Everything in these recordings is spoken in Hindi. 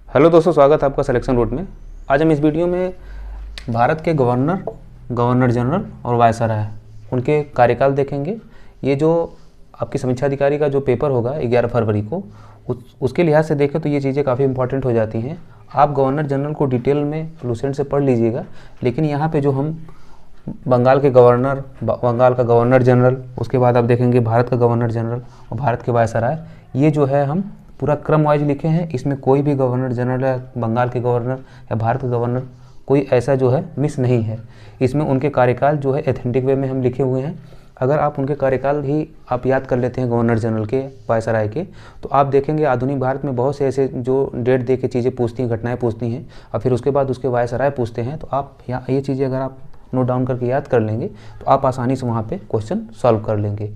हेलो दोस्तों, स्वागत है आपका सिलेक्शन रूट में। आज हम इस वीडियो में भारत के गवर्नर, गवर्नर जनरल और वायसराय उनके कार्यकाल देखेंगे। ये जो आपकी समीक्षा अधिकारी का जो पेपर होगा 11 फरवरी को, उसके लिहाज से देखें तो ये चीज़ें काफ़ी इंपॉर्टेंट हो जाती हैं। आप गवर्नर जनरल को डिटेल में लूसेंट से पढ़ लीजिएगा, लेकिन यहाँ पर जो हम बंगाल के गवर्नर, बंगाल का गवर्नर जनरल, उसके बाद आप देखेंगे भारत का गवर्नर जनरल और भारत के वायसराय, ये जो है हम पूरा क्रम वाइज लिखे हैं। इसमें कोई भी गवर्नर जनरल या बंगाल के गवर्नर या भारत का गवर्नर कोई ऐसा जो है मिस नहीं है। इसमें उनके कार्यकाल जो है एथेंटिक वे में हम लिखे हुए हैं। अगर आप उनके कार्यकाल ही आप याद कर लेते हैं गवर्नर जनरल के, वायसराय के, तो आप देखेंगे आधुनिक भारत में बहुत से ऐसे जो डेट दे के चीज़ें पूछती हैं, घटनाएँ पूछती हैं, और फिर उसके बाद उसके वायसराय पूछते हैं। तो आप ये चीज़ें अगर आप नोट डाउन करके याद कर लेंगे तो आप आसानी से वहाँ पे क्वेश्चन सॉल्व कर लेंगे।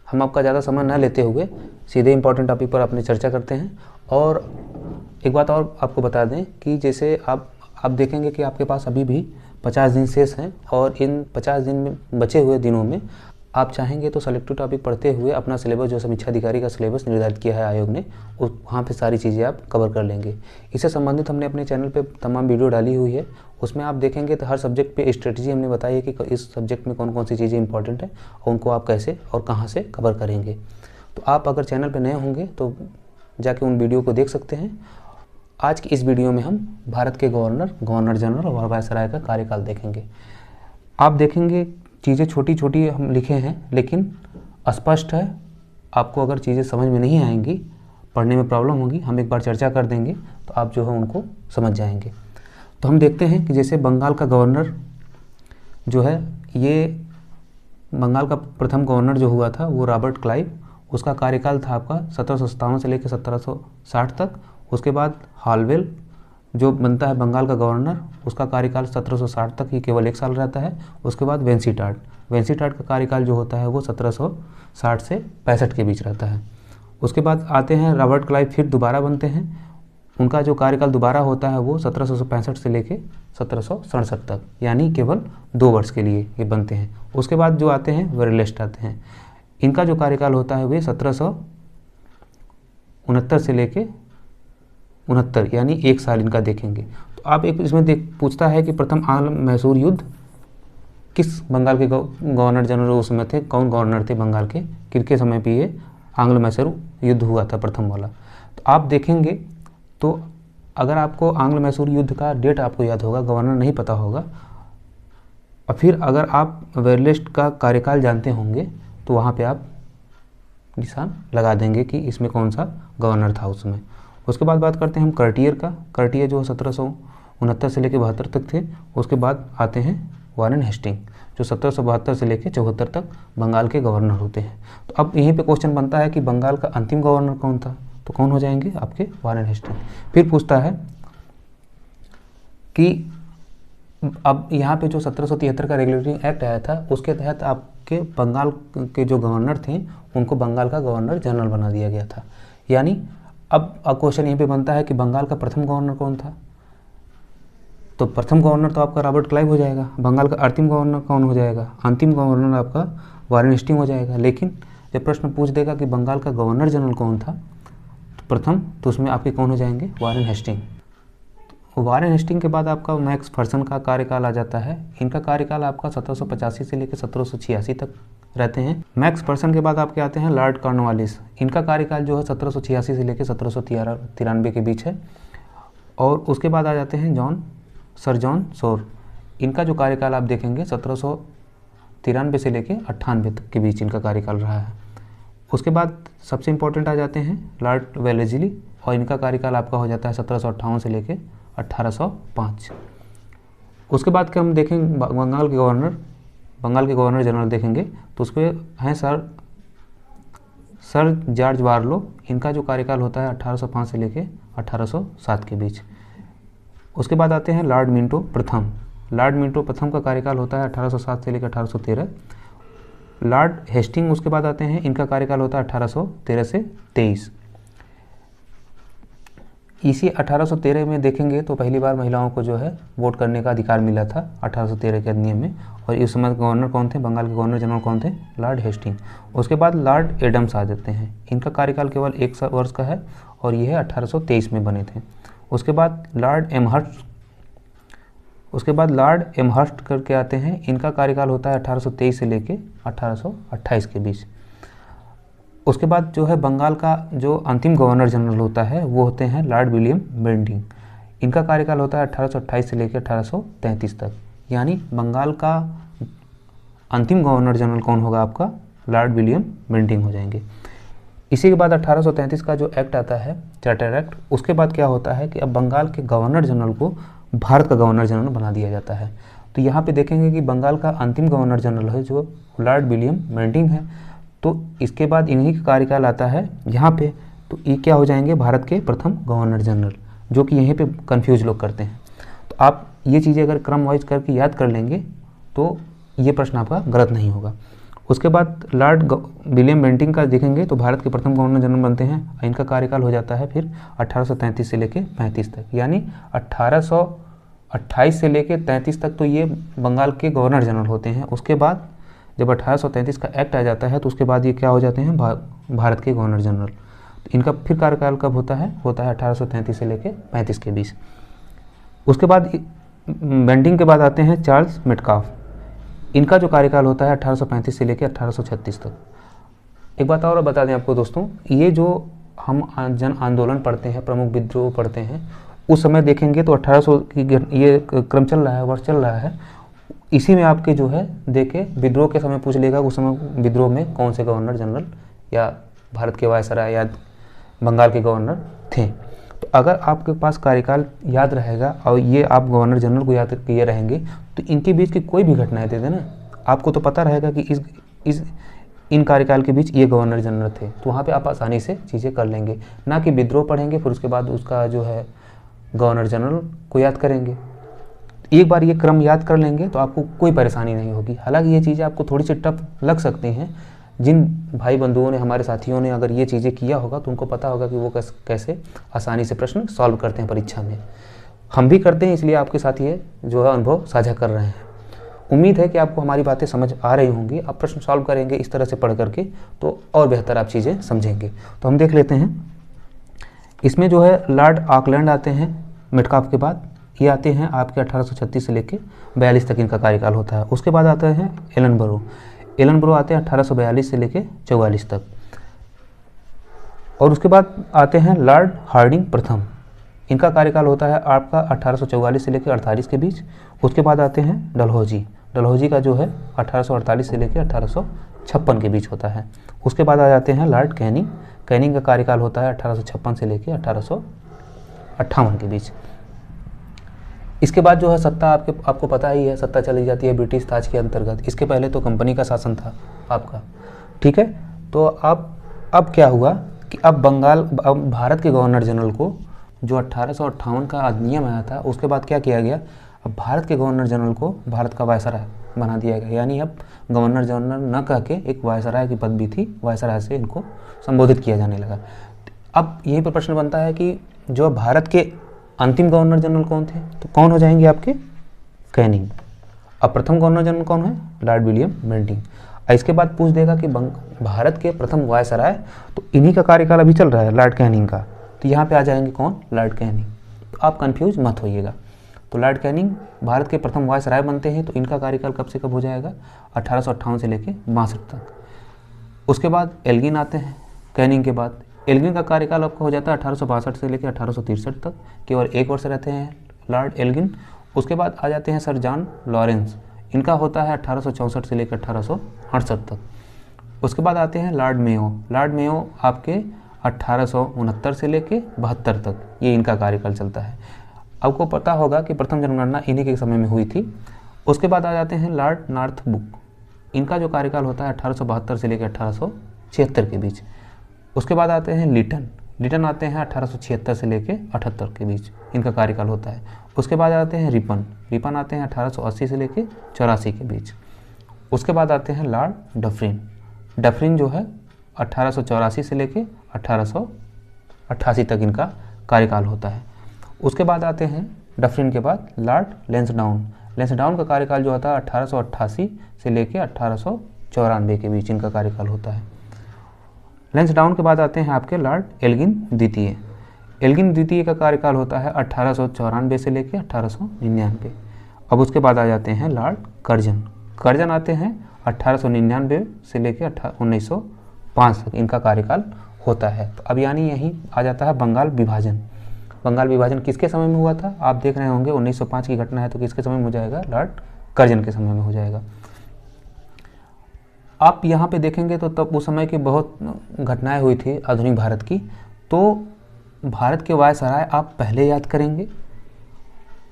हम आपका ज़्यादा समय न लेते हुए सीधे इंपॉर्टेंट टॉपिक पर अपनी चर्चा करते हैं। और एक बात और आपको बता दें कि जैसे आप देखेंगे कि आपके पास अभी भी 50 दिन शेष हैं, और इन 50 दिन में बचे हुए दिनों में आप चाहेंगे तो सेलेक्टिव टॉपिक पढ़ते हुए अपना सिलेबस, जो समीक्षा अधिकारी का सिलेबस निर्धारित किया है आयोग ने, वहाँ पे सारी चीज़ें आप कवर कर लेंगे। इससे संबंधित हमने अपने चैनल पे तमाम वीडियो डाली हुई है। उसमें आप देखेंगे तो हर सब्जेक्ट पे स्ट्रेटजी हमने बताई है कि इस सब्जेक्ट में कौन कौन सी चीज़ें इंपॉर्टेंट है और उनको आप कैसे और कहाँ से कवर करेंगे। तो आप अगर चैनल पर नए होंगे तो जाके उन वीडियो को देख सकते हैं। आज की इस वीडियो में हम भारत के गवर्नर, गवर्नर जनरल और वायसराय का कार्यकाल देखेंगे। आप देखेंगे चीज़ें छोटी छोटी हम लिखे हैं, लेकिन स्पष्ट है। आपको अगर चीज़ें समझ में नहीं आएंगी, पढ़ने में प्रॉब्लम होगी, हम एक बार चर्चा कर देंगे तो आप जो है उनको समझ जाएंगे। तो हम देखते हैं कि जैसे बंगाल का गवर्नर जो है, ये बंगाल का प्रथम गवर्नर जो हुआ था वो रॉबर्ट क्लाइव। उसका कार्यकाल था आपका 1757 से लेकर 1760 तक। उसके बाद हालवेल जो बनता है बंगाल का गवर्नर, उसका कार्यकाल 1760 तक ही केवल 1 साल रहता है। उसके बाद वेंसीटाट का कार्यकाल जो होता है वो 1760 से 65 के बीच रहता है। उसके बाद आते हैं रॉबर्ट क्लाइव, फिर दोबारा बनते हैं। उनका जो कार्यकाल दोबारा होता है वो 1765 से लेकर 1767 तक, यानी केवल 2 वर्ष के लिए ये बनते हैं। उसके बाद जो आते हैं वेरलेस्ट आते हैं। इनका जो कार्यकाल होता है वे 1769 से लेके 69, यानी 1 साल इनका देखेंगे। तो आप एक इसमें पूछता है कि प्रथम आंग्ल मैसूर युद्ध किस बंगाल के गवर्नर जनरल उस समय थे, कौन गवर्नर थे बंगाल के, किनके समय पे ये आंग्ल मैसूर युद्ध हुआ था प्रथम वाला। तो आप देखेंगे तो अगर आपको आंग्ल मैसूर युद्ध का डेट आपको याद होगा, गवर्नर नहीं पता होगा, और फिर अगर आप वेरलेस्ट का कार्यकाल जानते होंगे तो वहाँ पे आप निशान लगा देंगे कि इसमें कौन सा गवर्नर था उस समय। उसके बाद बात करते हैं हम कर्टियर का। कर्टियर जो 1769 से लेकर 72 तक थे। उसके बाद आते हैं वारेन हेस्टिंग, जो 1772 से लेकर 74 तक बंगाल के गवर्नर होते हैं। तो अब यहीं पे क्वेश्चन बनता है कि बंगाल का अंतिम गवर्नर कौन था, तो कौन हो जाएंगे आपके वारेन हेस्टिंग। फिर पूछता है कि अब यहाँ पे जो 1773 का रेगुलेटिंग एक्ट आया था, उसके तहत आपके बंगाल के जो गवर्नर थे उनको बंगाल का गवर्नर जनरल बना दिया गया था। यानी अब क्वेश्चन यहीं पे बनता है कि बंगाल का प्रथम गवर्नर कौन था। तो प्रथम गवर्नर तो आपका रॉबर्ट क्लाइव हो जाएगा। बंगाल का अंतिम गवर्नर कौन हो जाएगा, अंतिम गवर्नर आपका वारेन हेस्टिंग हो जाएगा। लेकिन जब प्रश्न पूछ देगा कि बंगाल का गवर्नर जनरल कौन था तो प्रथम, तो उसमें आपके कौन हो जाएंगे, वारेन हेस्टिंग। तो वारेन हेस्टिंग के बाद आपका मैक्स फर्सन का कार्यकाल आ जाता है। इनका कार्यकाल आपका 1785 से लेकर 1786 तक रहते हैं। मैक्स पर्सन के बाद आपके आते हैं लॉर्ड कॉर्नवालिस। इनका कार्यकाल जो है 1786 से लेकर 1793 के बीच है। और उसके बाद आ जाते हैं सर जॉन शोर। इनका जो कार्यकाल आप देखेंगे 1793 से लेकर 98 तक के बीच इनका कार्यकाल रहा है। उसके बाद सबसे इंपॉर्टेंट आ जाते हैं लॉर्ड वेलेस्ली, और इनका कार्यकाल आपका हो जाता है 1758 से लेकर 1805। उसके बाद के हम देखेंगे बंगाल के गवर्नर जनरल देखेंगे तो उस पर हैं सर जॉर्ज बारलो। इनका जो कार्यकाल होता है 1805 से लेके 1807 के बीच। उसके बाद आते हैं लॉर्ड मिंटो प्रथम। लॉर्ड मिंटो प्रथम का कार्यकाल होता है 1807 से लेकर 1813। लॉर्ड हेस्टिंग उसके बाद आते हैं, इनका कार्यकाल होता है 1813 से 23। इसी 1813 में देखेंगे तो पहली बार महिलाओं को जो है वोट करने का अधिकार मिला था 1813 के अधिनियम में। और इस समय गवर्नर कौन थे, बंगाल के गवर्नर जनरल कौन थे, लॉर्ड हेस्टिंग। उसके बाद लॉर्ड एडम्स आ जाते हैं। इनका कार्यकाल केवल 1 वर्ष का है और ये 1823 में बने थे। उसके बाद लॉर्ड एमहर्स्ट करके आते हैं, इनका कार्यकाल होता है 1823 से लेके 1828 के बीच। उसके बाद जो है बंगाल का जो अंतिम गवर्नर जनरल होता है वो होते हैं लॉर्ड विलियम बेंटिंक, इनका कार्यकाल होता है 1828 से लेकर 1833 तक। यानी बंगाल का अंतिम गवर्नर जनरल कौन होगा आपका, लॉर्ड विलियम बेंटिंक हो जाएंगे। इसी के बाद 1833 का जो एक्ट आता है, चार्टर एक्ट, उसके बाद क्या होता है कि अब बंगाल के गवर्नर जनरल को भारत का गवर्नर जनरल बना दिया जाता है। तो यहाँ पे देखेंगे कि बंगाल का अंतिम गवर्नर जनरल है जो लॉर्ड विलियम बेंटिंक है। तो इसके बाद इन्हीं का कार्यकाल आता है यहाँ पे, तो ये क्या हो जाएंगे, भारत के प्रथम गवर्नर जनरल, जो कि यहीं पे कंफ्यूज लोग करते हैं। तो आप ये चीज़ें अगर क्रम वाइज करके याद कर लेंगे तो ये प्रश्न आपका गलत नहीं होगा। उसके बाद लॉर्ड विलियम बेंटिंक का देखेंगे तो भारत के प्रथम गवर्नर जनरल बनते हैं, इनका कार्यकाल हो जाता है फिर 1833 से लेके 35 तक, यानी 1828 से लेके 33 तक तो ये बंगाल के गवर्नर जनरल होते हैं। उसके बाद जब 1833 का एक्ट आ जाता है तो उसके बाद ये क्या हो जाते हैं, भारत के गवर्नर जनरल। तो इनका फिर कार्यकाल कब होता है 1833 से लेके 35 के बीच। उसके बाद बेंटिंक के बाद आते हैं चार्ल्स मेटकाफ, इनका जो कार्यकाल होता है 1835 से लेकर 1836 तक। एक बात और बता दें आपको दोस्तों, ये जो हम जन आंदोलन पढ़ते हैं, प्रमुख विद्रोह पढ़ते हैं, उस समय देखेंगे तो 1800 की ये क्रम चल रहा है, वर्ष चल रहा है, इसी में आपके जो है देखे विद्रोह के समय पूछ लेगा उस समय विद्रोह में कौन से गवर्नर जनरल या भारत के वायसराय या बंगाल के गवर्नर थे। तो अगर आपके पास कार्यकाल याद रहेगा और ये आप गवर्नर जनरल को याद किए रहेंगे तो इनके बीच की कोई भी घटनाएं दे देना, आपको तो पता रहेगा कि इन कार्यकाल के बीच ये गवर्नर जनरल थे, तो वहाँ पे आप आसानी से चीज़ें कर लेंगे, ना कि विद्रोह पढ़ेंगे फिर उसके बाद उसका जो है गवर्नर जनरल को याद करेंगे। एक बार ये क्रम याद कर लेंगे तो आपको कोई परेशानी नहीं होगी। हालांकि ये चीज़ें आपको थोड़ी सी टफ लग सकती हैं, जिन भाई बंधुओं ने, हमारे साथियों ने अगर ये चीज़ें किया होगा तो उनको पता होगा कि वो कैसे आसानी से प्रश्न सॉल्व करते हैं परीक्षा में। हम भी करते हैं, इसलिए आपके साथ ये जो है अनुभव साझा कर रहे हैं। उम्मीद है कि आपको हमारी बातें समझ आ रही होंगी। आप प्रश्न सॉल्व करेंगे इस तरह से पढ़ करके तो और बेहतर आप चीज़ें समझेंगे। तो हम देख लेते हैं, इसमें जो है लॉर्ड ऑकलैंड आते हैं मेटकाफ के बाद, ये आते हैं आपके 1836 से लेकर 42 तक इनका कार्यकाल होता है। उसके बाद आते हैं एलनबरो आते हैं 1842 से लेकर 44 तक। और उसके बाद आते हैं लॉर्ड हार्डिंग प्रथम, इनका कार्यकाल होता है आपका 1844 से लेकर 48 के बीच। उसके बाद आते हैं डलहौजी का जो है 1848 से लेकर 1856 के बीच होता है। उसके बाद आ जाते हैं लॉर्ड कैनिंग का कार्यकाल होता है 1856 से लेकर 1858 के बीच। इसके बाद जो है सत्ता आपको पता ही है, सत्ता चली जाती है ब्रिटिश ताज के अंतर्गत। इसके पहले तो कंपनी का शासन था आपका, ठीक है। तो अब क्या हुआ कि अब भारत के गवर्नर जनरल को जो 1858 का अधिनियम आया था उसके बाद क्या किया गया, अब भारत के गवर्नर जनरल को भारत का वायसराय बना दिया गया। यानी अब गवर्नर जनरल न कह के एक वायसराय की पदवी थी, वायसराय से इनको संबोधित किया जाने लगा। अब यहीं पर प्रश्न बनता है कि जो भारत के अंतिम गवर्नर जनरल कौन थे, तो कौन हो जाएंगे आपके कैनिंग। अब प्रथम गवर्नर जनरल कौन है, लॉर्ड विलियम बेंटिंक। इसके बाद पूछ देगा कि भारत के प्रथम वायसराय, तो इन्हीं का कार्यकाल अभी चल रहा है लॉर्ड कैनिंग का, तो यहाँ पे आ जाएंगे कौन, लॉर्ड कैनिंग। तो आप कंफ्यूज मत होइएगा। तो लॉर्ड कैनिंग भारत के प्रथम वायसराय बनते हैं, तो इनका कार्यकाल कब से कब हो जाएगा, 1858 से लेकर 62 तक। उसके बाद एल्गिन आते हैं कैनिंग के बाद। एल्गिन का कार्यकाल आपका हो जाता है 1862 से लेकर 1863 तक, केवल 1 वर्ष रहते हैं लॉर्ड एल्गिन। उसके बाद आ जाते हैं सर जॉन लॉरेंस, इनका होता है 1864 से लेकर 1868 तक। उसके बाद आते हैं लॉर्ड मेयो आपके 1869 से लेकर 72 तक, ये इनका कार्यकाल चलता है। आपको पता होगा कि प्रथम जनगणना इन्हीं के समय में हुई थी। उसके बाद आ जाते हैं लॉर्ड नॉर्थब्रुक, इनका जो कार्यकाल होता है 1872 से लेकर 1876 के बीच। उसके बाद आते हैं लिटन आते हैं 1876 से लेकर 78 के बीच, इनका कार्यकाल होता है। उसके बाद आते हैं रिपन आते हैं 1880 से लेकर 84 के बीच। उसके बाद आते हैं लॉर्ड डफरिन जो है 1884 से लेकर 1888 तक इनका कार्यकाल होता है। उसके बाद आते हैं डफरिन के बाद लॉर्ड लेंसडाउन का कार्यकाल जो होता है 1888 से लेकर 1894 के बीच इनका कार्यकाल होता है। लेंसडाउन के बाद आते हैं आपके लॉर्ड एल्गिन द्वितीय, एल्गिन द्वितीय का कार्यकाल होता है 1894 से लेकर 1899। अब उसके बाद आ जाते हैं लॉर्ड कर्जन। कर्जन आते हैं 1899 से लेकर 1905 तक इनका कार्यकाल होता है। तो अब यानी यहीं आ जाता है बंगाल विभाजन। बंगाल विभाजन किसके समय में हुआ था? आप देख रहे होंगे 1905 की घटना है, तो किसके समय में हो जाएगा? लॉर्ड कर्जन के समय में हो जाएगा। आप यहाँ पे देखेंगे तो तब उस समय की बहुत घटनाएं हुई थी आधुनिक भारत की। तो भारत के वायसराय आप पहले याद करेंगे,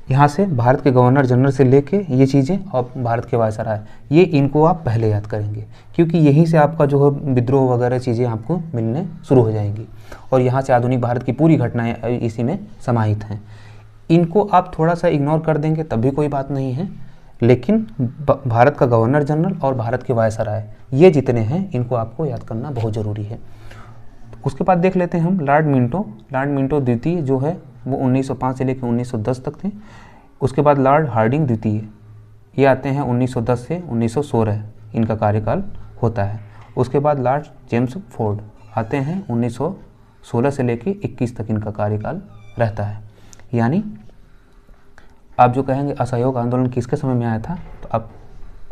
यहाँ से भारत के गवर्नर जनरल से लेके ये चीज़ें और भारत के वायसराय, ये इनको आप पहले याद करेंगे, क्योंकि यहीं से आपका जो है विद्रोह वगैरह चीज़ें आपको मिलने शुरू हो जाएंगी और यहाँ से आधुनिक भारत की पूरी घटनाएं इसी में समाहित हैं। इनको आप थोड़ा सा इग्नोर कर देंगे तब भी कोई बात नहीं है, लेकिन भारत का गवर्नर जनरल और भारत के वायसराय ये जितने हैं इनको आपको याद करना बहुत ज़रूरी है। उसके बाद देख लेते हैं हम लॉर्ड मिंटो। लॉर्ड मिंटो द्वितीय जो है वो 1905 से लेकर 1910 तक थे। उसके बाद लॉर्ड हार्डिंग द्वितीय, ये आते हैं 1910 से 1916, इनका कार्यकाल होता है। उसके बाद लॉर्ड जेम्स फोर्ड आते हैं 1916 से लेकर 21 तक इनका कार्यकाल रहता है। यानी आप जो कहेंगे असहयोग आंदोलन किसके समय में आया था, तो आप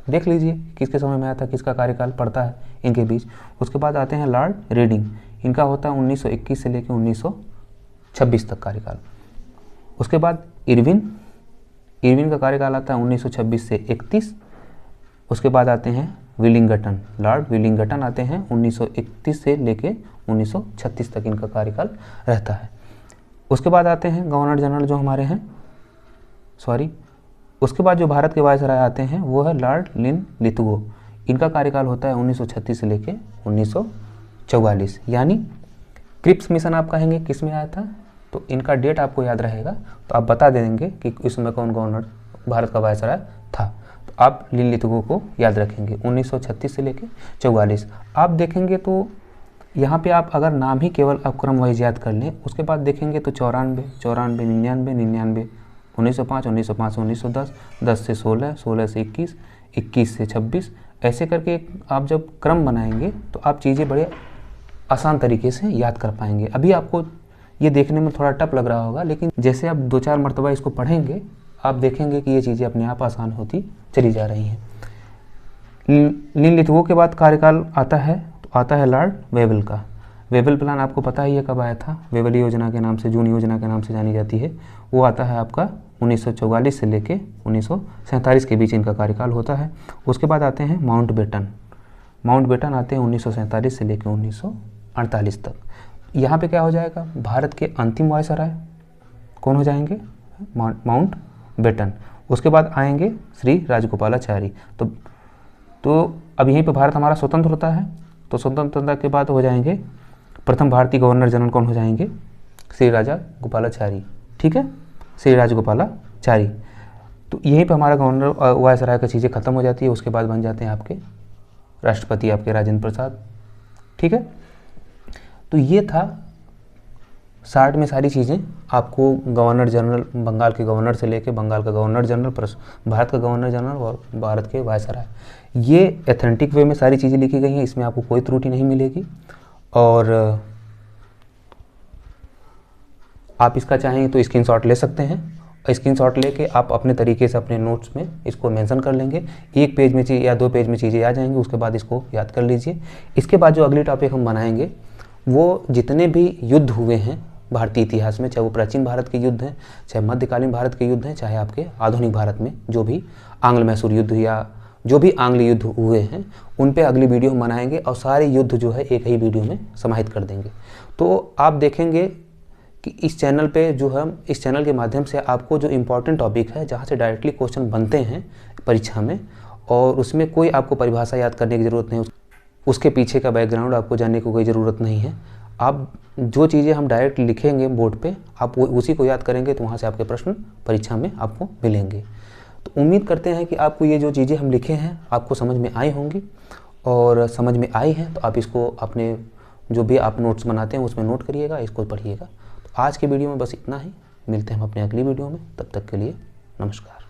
देख लीजिए किसके समय में आया था, किसका कार्यकाल पड़ता है इनके बीच। उसके बाद आते हैं लॉर्ड रीडिंग, इनका होता है 1921 से लेकर 1926 तक कार्यकाल। उसके बाद इरविन का कार्यकाल आता है 1926 से 31। उसके बाद आते हैं विलिंगटन, लॉर्ड विलिंगटन आते हैं 1931 से लेकर 1936 तक इनका कार्यकाल रहता है। उसके बाद आते हैं गवर्नर जनरल जो हमारे हैं, उसके बाद जो भारत के वायसराय आते हैं वो है लॉर्ड लिनलिथगो, इनका कार्यकाल होता है 1936 से लेकर 1944। यानी क्रिप्स मिशन आप कहेंगे किस में आया था, तो इनका डेट आपको याद रहेगा तो आप बता देंगे कि इस समय कौन गवर्नर भारत का वायसराय था, तो आप लिनलिथगो को याद रखेंगे 1936 से लेकर 44। आप देखेंगे तो यहाँ पे आप अगर नाम ही केवल आप क्रम वाइज याद कर लें, उसके बाद देखेंगे तो 94, 99, 99, 1905, 1905 से 1910, 10 से 16, 16 से 21, 21 से 26, ऐसे करके आप जब क्रम बनाएंगे तो आप चीज़ें बड़े आसान तरीके से याद कर पाएंगे। अभी आपको ये देखने में थोड़ा टफ लग रहा होगा, लेकिन जैसे आप 2-4 मरतबा इसको पढ़ेंगे आप देखेंगे कि ये चीज़ें अपने आप आसान होती चली जा रही हैं। लिनलिथगो के बाद कार्यकाल आता है तो आता है लॉर्ड वेवल का। वेवल प्लान आपको पता ही है कब आया था, वेवल योजना के नाम से, जून योजना के नाम से जानी जाती है। वो आता है आपका 1944 से लेके 1947 के बीच इनका कार्यकाल होता है। उसके बाद आते हैं माउंटबेटन आते हैं 1947 से लेकर 1948 तक। यहाँ पे क्या हो जाएगा, भारत के अंतिम वायसराय कौन हो जाएंगे, माउंटबेटन। उसके बाद आएंगे श्री राजगोपालाचारी। तो अब यहीं पे भारत हमारा स्वतंत्र होता है, तो स्वतंत्रता के बाद हो जाएंगे प्रथम भारतीय गवर्नर जनरल कौन हो जाएंगे, श्री राजा गोपालाचारी। ठीक है, श्री राजगोपालाचारी। तो यहीं पे हमारा गवर्नर वायसराय का चीज़ें खत्म हो जाती है। उसके बाद बन जाते हैं आपके राष्ट्रपति, आपके राजेंद्र प्रसाद। ठीक है, तो ये था शार्ट में सारी चीज़ें। आपको गवर्नर जनरल, बंगाल के गवर्नर से लेके बंगाल का गवर्नर जनरल, भारत का गवर्नर जनरल और भारत के वायसराय, ये एथेंटिक वे में सारी चीज़ें लिखी गई हैं, इसमें आपको कोई त्रुटि नहीं मिलेगी। और आप इसका चाहें तो स्क्रीनशॉट ले सकते हैं, स्क्रीनशॉट लेके आप अपने तरीके से अपने नोट्स में इसको मेंशन कर लेंगे। 1 पेज में या 2 पेज में चीज़ें आ जाएंगी, उसके बाद इसको याद कर लीजिए। इसके बाद जो अगली टॉपिक हम बनाएंगे वो जितने भी युद्ध हुए हैं भारतीय इतिहास में, चाहे वो प्राचीन भारत के युद्ध हैं, चाहे मध्यकालीन भारत के युद्ध हैं, चाहे आपके आधुनिक भारत में जो भी आंग्ल मैसूर युद्ध या जो भी आंग्ल युद्ध हुए हैं, उन पे अगली वीडियो हम बनाएंगे और सारे युद्ध जो है एक ही वीडियो में समाहित कर देंगे। तो आप देखेंगे कि इस चैनल पे जो हम इस चैनल के माध्यम से आपको जो इम्पोर्टेंट टॉपिक है, जहाँ से डायरेक्टली क्वेश्चन बनते हैं परीक्षा में, और उसमें कोई आपको परिभाषा याद करने की ज़रूरत नहीं, उसके पीछे का बैकग्राउंड आपको जानने की कोई ज़रूरत नहीं है। आप जो चीज़ें हम डायरेक्ट लिखेंगे बोर्ड पे, आप उसी को याद करेंगे तो वहाँ से आपके प्रश्न परीक्षा में आपको मिलेंगे। तो उम्मीद करते हैं कि आपको ये जो चीज़ें हम लिखे हैं आपको समझ में आई होंगी, और समझ में आई हैं तो आप इसको अपने जो भी आप नोट्स बनाते हैं उसमें नोट करिएगा, इसको पढ़िएगा। तो आज के वीडियो में बस इतना ही, मिलते हैं हम अपने अगली वीडियो में, तब तक के लिए नमस्कार।